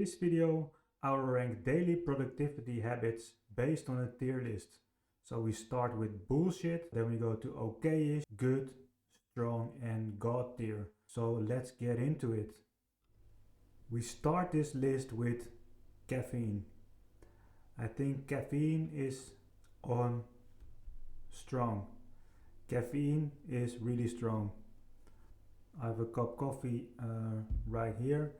This video, I will rank daily productivity habits based on a tier list. So we start with bullshit, then we go to okayish, good, strong and god tier. So let's get into it. We start this list with caffeine. I think caffeine is on strong. Caffeine is really strong. I have a cup of coffee right here,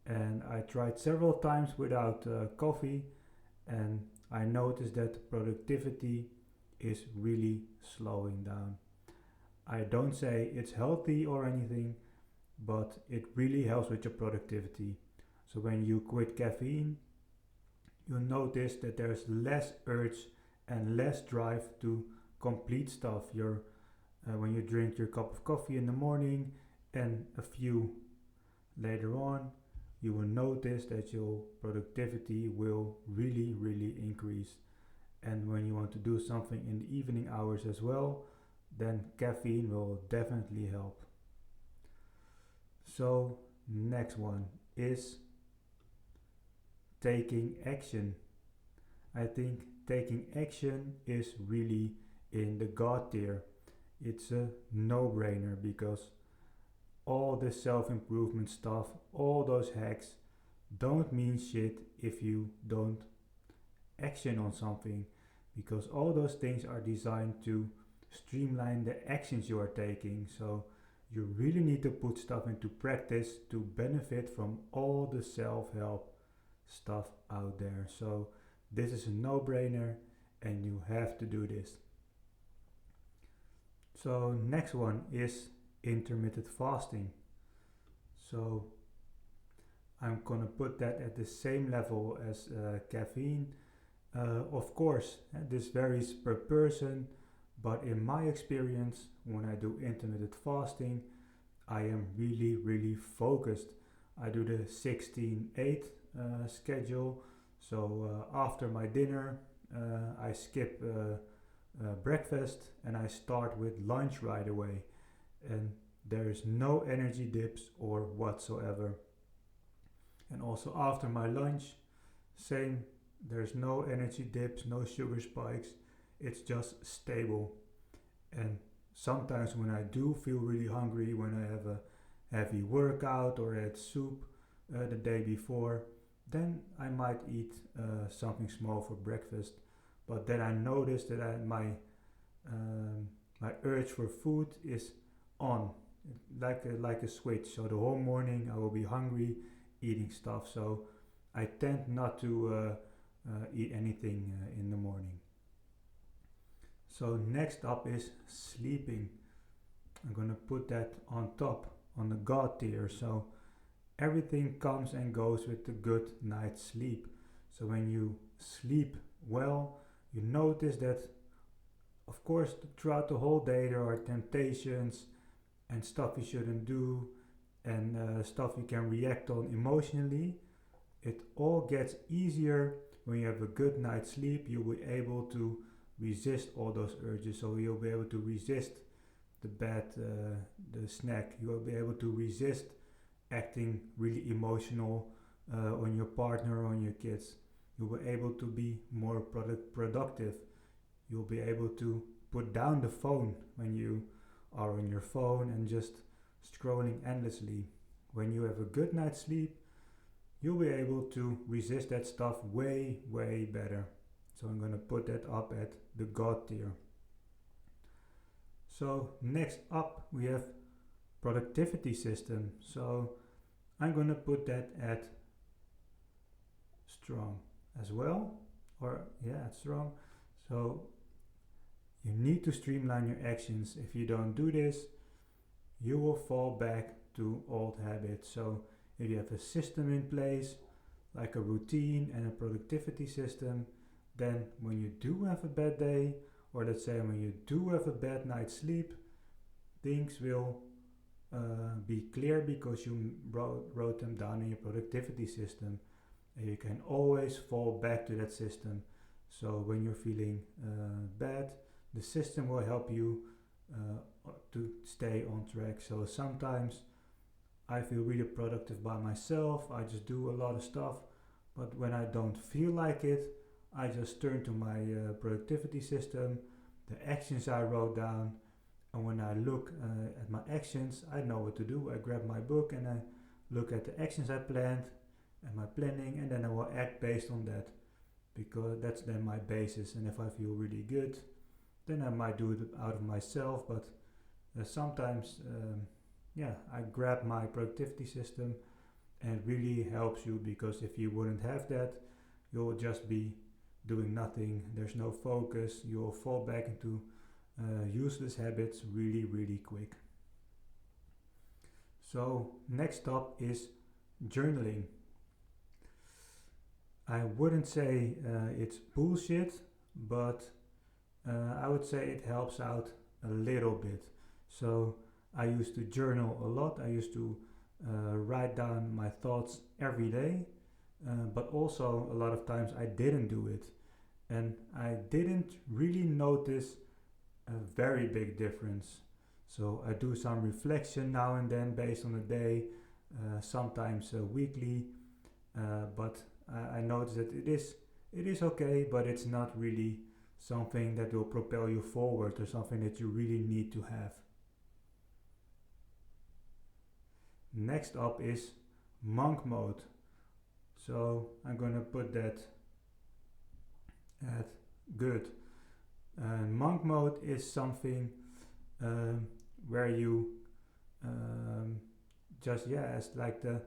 and I tried several times without coffee, and I noticed that productivity is really slowing down. I don't say it's healthy or anything, but it really helps with your productivity. So when you quit caffeine, you'll notice that there's less urge and less drive to complete stuff. When you drink your cup of coffee in the morning and a few later on, you will notice that your productivity will really increase. And when you want to do something in the evening hours as well, then caffeine will definitely help. So next one is taking action. I think taking action is really in the god tier. It's a no-brainer because all the self-improvement stuff, all those hacks don't mean shit if you don't action on something, because all those things are designed to streamline the actions you are taking. So you really need to put stuff into practice to benefit from all the self-help stuff out there. So this is a no-brainer and you have to do this. So next one is intermittent fasting. So I'm gonna put that at the same level as caffeine. Of course, this varies per person, but in my experience, when I do intermittent fasting, I am really focused. I do the 16-8 schedule. So after my dinner, I skip breakfast and I start with lunch right away. And there is no energy dips or whatsoever. And also after my lunch, same, there's no energy dips, no sugar spikes, it's just stable. And sometimes when I do feel really hungry, when I have a heavy workout or had soup the day before, then I might eat something small for breakfast. But then I notice that my urge for food is on, like a switch. So the whole morning I will be hungry, eating stuff. So I tend not to eat anything in the morning. So next up is sleeping. I'm gonna put that on top, on the god tier. So everything comes and goes with the good night's sleep. So when you sleep well, you notice that, of course, throughout the whole day there are temptations and stuff you shouldn't do, and stuff you can react on emotionally. It all gets easier when you have a good night's sleep. You'll be able to resist all those urges. So you'll be able to resist the snack. You'll be able to resist acting really emotional on your partner or on your kids. You'll be able to be more productive. You'll be able to put down the phone when you are on your phone and just scrolling endlessly. When you have a good night's sleep, you'll be able to resist that stuff way better. So I'm gonna put that up at the god tier. So next up we have productivity system. So I'm gonna put that at strong as well, or yeah, strong. So you need to streamline your actions. If you don't do this, you will fall back to old habits. So if you have a system in place, like a routine and a productivity system, then when you do have a bad day, or let's say when you do have a bad night's sleep, things will be clear because you wrote them down in your productivity system. And you can always fall back to that system. So when you're feeling bad, the system will help you to stay on track. So sometimes I feel really productive by myself. I just do a lot of stuff. But when I don't feel like it, I just turn to my productivity system, the actions I wrote down, and when I look at my actions, I know what to do. I grab my book and I look at the actions I planned and my planning, and then I will act based on that because that's then my basis. And if I feel really good, then I might do it out of myself. But sometimes, yeah, I grab my productivity system, and it really helps you because if you wouldn't have that, you'll just be doing nothing. There's no focus. You'll fall back into useless habits really, really quick. So, next up is journaling. I wouldn't say it's bullshit, but I would say it helps out a little bit. So, I used to journal a lot. I used to write down my thoughts every day, but also a lot of times I didn't do it. And I didn't really notice a very big difference. So I do some reflection now and then based on the day, sometimes weekly, but I notice that it is okay, but it's not really something that will propel you forward or something that you really need to have. Next up is monk mode. So I'm gonna put that at good. Monk mode is something where you just, yeah, as like the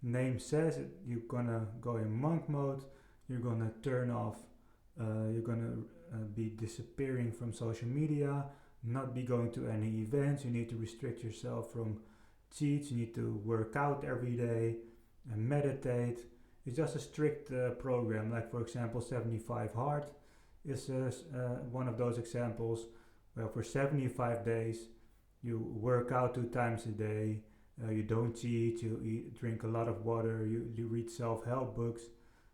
name says, you're gonna go in monk mode. You're gonna turn off. You're gonna be disappearing from social media. Not be going to any events. You need to restrict yourself from cheats. You need to work out every day and meditate. It's just a strict program. Like for example, 75 hard is one of those examples. Well, for 75 days, you work out 2 times a day. You don't cheat. You drink a lot of water. You read self-help books,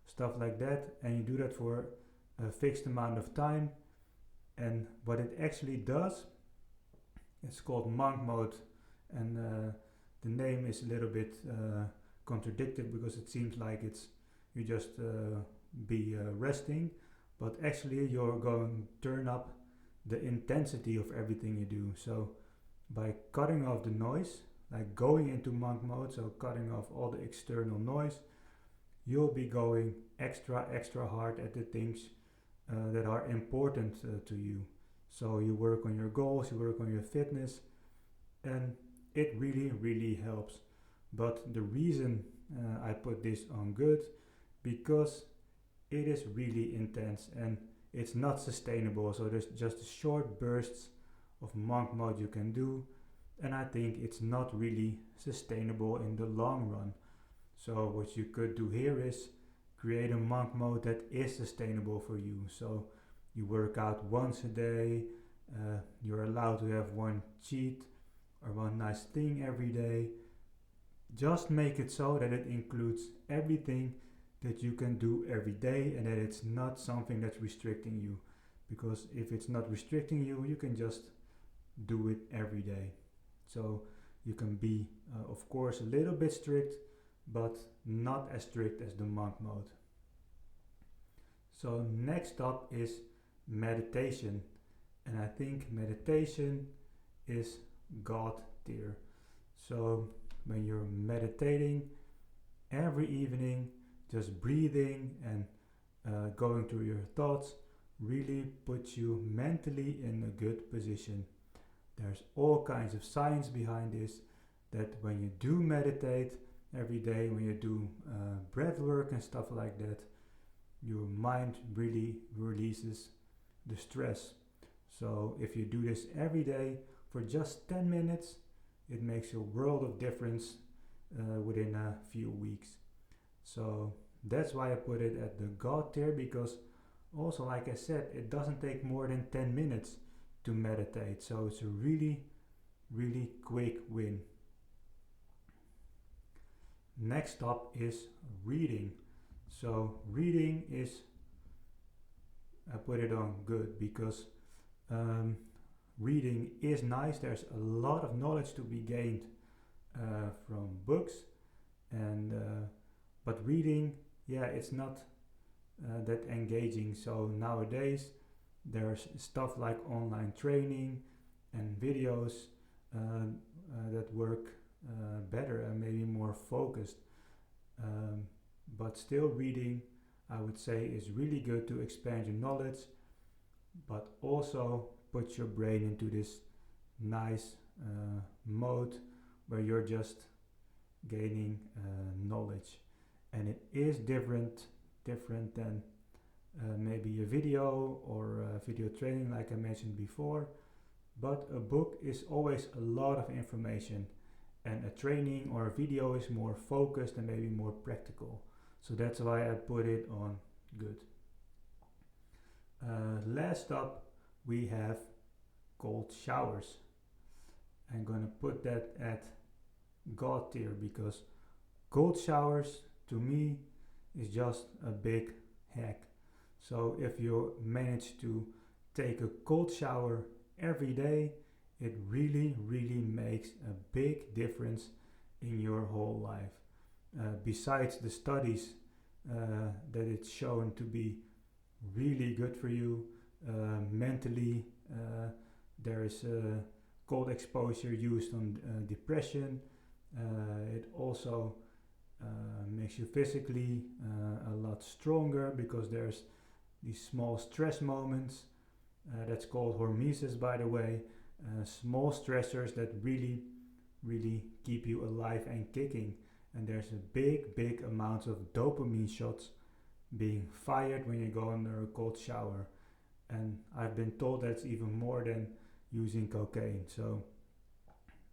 stuff like that, and you do that for a fixed amount of time. And what it actually does, it's called monk mode, and the name is a little bit contradicted because it seems like it's you just be resting, but actually you're going to turn up the intensity of everything you do. So by cutting off the noise, like going into monk mode, so cutting off all the external noise, you'll be going extra hard at the things that are important to you. So you work on your goals, you work on your fitness, and it really helps. But the reason I put this on good, because it is really intense and it's not sustainable. So there's just short bursts of monk mode you can do, and I think it's not really sustainable in the long run. So what you could do here is create a monk mode that is sustainable for you. So you work out once a day, you're allowed to have one cheat or one nice thing every day. Just make it so that it includes everything that you can do every day and that it's not something that's restricting you. Because if it's not restricting you, you can just do it every day. So you can be, of course, a little bit strict, but not as strict as the monk mode. So next up is meditation. And I think meditation is God tier. So when you're meditating every evening, just breathing and going through your thoughts really puts you mentally in a good position. There's all kinds of science behind this, that when you do meditate every day, when you do breath work and stuff like that, your mind really releases the stress. So if you do this every day for just 10 minutes, it makes a world of difference within a few weeks. So that's why I put it at the God tier, because also, like I said, it doesn't take more than 10 minutes to meditate. So it's a really quick win. Next up is reading. So reading is, I put it on good because reading is nice. There's a lot of knowledge to be gained from books, and but reading, yeah, it's not that engaging. So nowadays there's stuff like online training and videos that work better and maybe more focused. Um, but still, reading, I would say, is really good to expand your knowledge, but also put your brain into this nice mode where you're just gaining knowledge. And it is different than maybe a video or video training, like I mentioned before. But a book is always a lot of information, and a training or a video is more focused and maybe more practical. So that's why I put it on good. Last up, we have cold showers. I'm gonna put that at God tier because cold showers to me is just a big hack. So if you manage to take a cold shower every day, it really makes a big difference in your whole life. Besides the studies that it's shown to be really good for you mentally, there is cold exposure used on depression. It also makes you physically a lot stronger because there's these small stress moments. That's called hormesis, by the way. Small stressors that really keep you alive and kicking. And there's a big amount of dopamine shots being fired when you go under a cold shower. And I've been told that's even more than using cocaine. So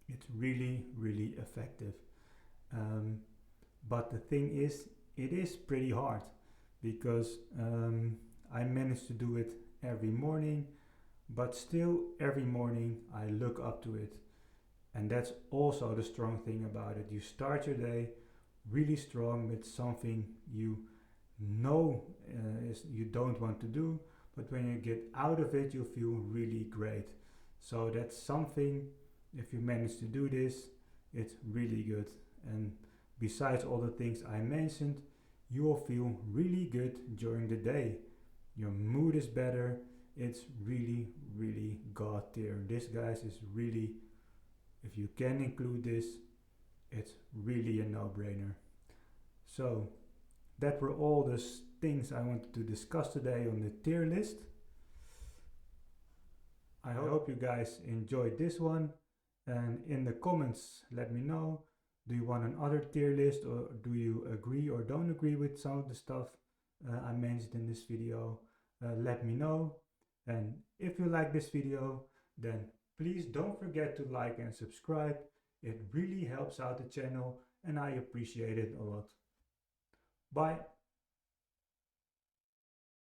it's really effective. But the thing is, it is pretty hard because I managed to do it every morning, but still every morning I look up to it. And that's also the strong thing about it. You start your day really strong with something you know you don't want to do, but when you get out of it, you feel really great. So that's something, if you manage to do this, it's really good. And besides all the things I mentioned, you will feel really good during the day. Your mood is better. It's really God tier. This, guys, is really, if you can include this, it's really a no-brainer. So that were all the things I wanted to discuss today on the tier list. I hope you guys enjoyed this one, and in the comments let me know, do you want another tier list, or do you agree or don't agree with some of the stuff I mentioned in this video? Let me know. And if you like this video, then please don't forget to like and subscribe. It really helps out the channel and I appreciate it a lot. Bye.